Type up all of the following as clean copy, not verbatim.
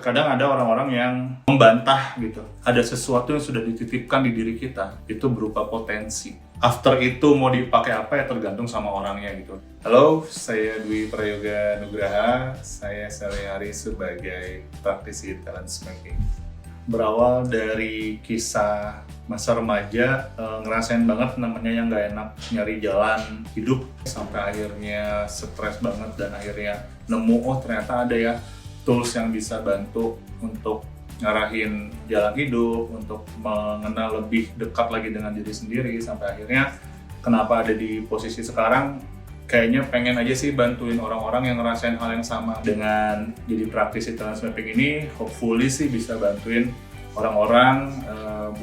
Kadang ada orang-orang yang membantah gitu. Ada sesuatu yang sudah dititipkan di diri kita, itu berupa potensi. After itu mau dipakai apa ya tergantung sama orangnya gitu. Halo, saya Dwi Prayoga Nugraha. Saya sehari-hari sebagai praktisi talent making. Berawal dari kisah masa remaja, ngerasain banget namanya yang gak enak, nyari jalan hidup. Sampai akhirnya stres banget dan akhirnya nemu, oh ternyata ada ya tools yang bisa bantu untuk ngarahin jalan hidup, untuk mengenal lebih dekat lagi dengan diri sendiri. Sampai akhirnya kenapa ada di posisi sekarang, kayaknya pengen aja sih bantuin orang-orang yang ngerasain hal yang sama. Dengan jadi praktisi talent mapping ini, hopefully sih bisa bantuin orang-orang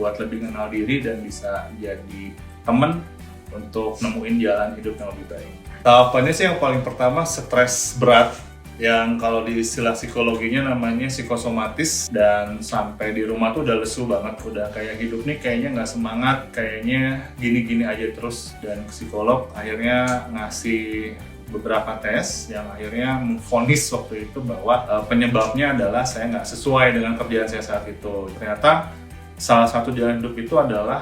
buat lebih kenal diri dan bisa jadi temen untuk nemuin jalan hidup yang lebih baik. Tahapannya sih yang paling pertama stres berat, yang kalau di istilah psikologinya namanya psikosomatis, dan sampai di rumah tuh udah lesu banget, udah kayak hidup nih kayaknya nggak semangat, kayaknya gini-gini aja terus. Dan psikolog akhirnya ngasih beberapa tes yang akhirnya memvonis waktu itu bahwa penyebabnya adalah saya nggak sesuai dengan kerjaan saya saat itu. Ternyata salah satu jalan hidup itu adalah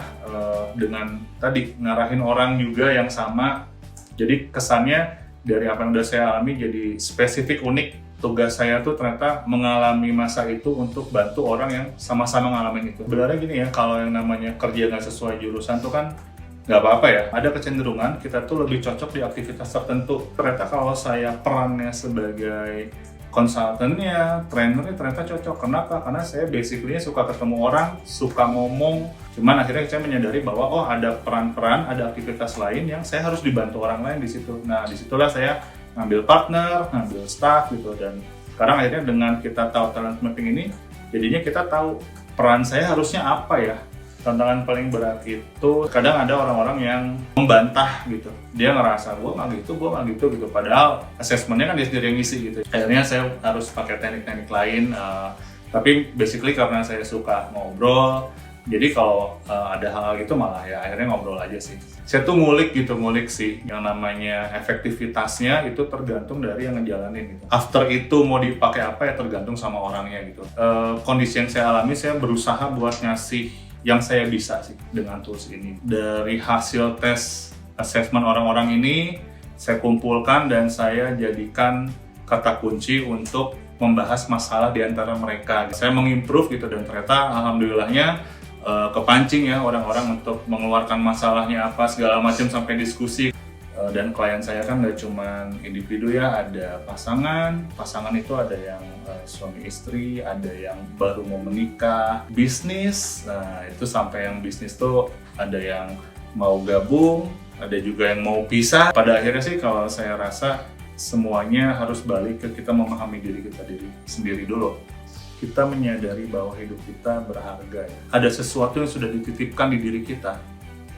dengan tadi ngarahin orang juga yang sama. Jadi kesannya dari apa yang udah saya alami jadi spesifik, unik. Tugas saya tuh ternyata mengalami masa itu untuk bantu orang yang sama-sama ngalamin itu. Sebenarnya gini ya, kalau yang namanya kerja nggak sesuai jurusan tuh kan nggak apa-apa ya. Ada kecenderungan kita tuh lebih cocok di aktivitas tertentu. Ternyata kalau saya perannya sebagai konsultannya, trainernya ternyata cocok. Kenapa? Karena saya basically suka ketemu orang, suka ngomong. Cuman akhirnya saya menyadari bahwa oh ada peran-peran, ada aktivitas lain yang saya harus dibantu orang lain di situ. Nah disitulah saya ngambil partner, ngambil staff gitu. Dan sekarang akhirnya dengan kita tahu talent mapping ini, jadinya kita tahu peran saya harusnya apa ya. Tantangan paling berat itu kadang ada orang-orang yang membantah gitu. Dia ngerasa gue nggak gitu gitu. Padahal assessmentnya kan dia sendiri yang ngisi gitu. Akhirnya saya harus pakai teknik-teknik lain. Tapi basically karena saya suka ngobrol, jadi kalau ada hal-hal gitu malah ya akhirnya ngobrol aja sih. Saya tuh ngulik sih, yang namanya efektivitasnya itu tergantung dari yang ngejalanin gitu. After itu mau dipakai apa ya tergantung sama orangnya gitu. Kondisi yang saya alami, saya berusaha buat ngasih yang saya bisa sih dengan tools ini. Dari hasil tes assessment orang-orang ini, saya kumpulkan dan saya jadikan kata kunci untuk membahas masalah di antara mereka. Saya mengimprove gitu dan ternyata alhamdulillahnya kepancing ya orang-orang untuk mengeluarkan masalahnya apa segala macam sampai diskusi. Dan klien saya kan nggak cuma individu ya, ada pasangan itu ada yang suami istri, ada yang baru mau menikah, bisnis, nah itu sampai yang bisnis tuh ada yang mau gabung, ada juga yang mau pisah. Pada akhirnya sih kalau saya rasa semuanya harus balik ke kita memahami diri kita sendiri dulu. Kita menyadari bahwa hidup kita berharga ya. Ada sesuatu yang sudah dititipkan di diri kita,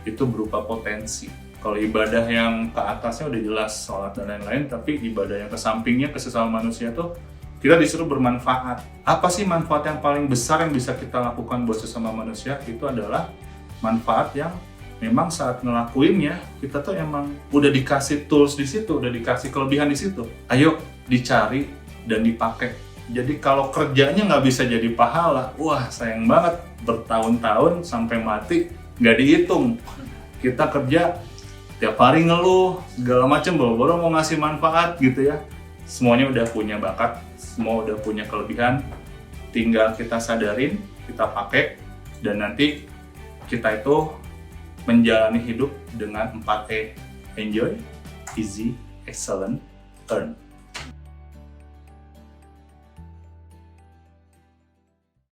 itu berupa potensi. Kalau ibadah yang ke atasnya udah jelas, sholat dan lain-lain, tapi ibadah yang ke sampingnya, ke sesama manusia tuh kita disuruh bermanfaat. Apa sih manfaat yang paling besar yang bisa kita lakukan buat sesama manusia? Itu adalah manfaat yang memang saat ngelakuinnya kita tuh emang udah dikasih tools di situ, udah dikasih kelebihan di situ. Ayo dicari dan dipakai. Jadi kalau kerjanya nggak bisa jadi pahala, wah sayang banget, bertahun-tahun sampai mati nggak dihitung. Kita kerja tiap hari ngeluh segala macam, boro-boro mau ngasih manfaat gitu ya. Semuanya udah punya bakat, semua udah punya kelebihan, tinggal kita sadarin, kita pakai, dan nanti kita itu menjalani hidup dengan 4E: enjoy, easy, excellent, earn.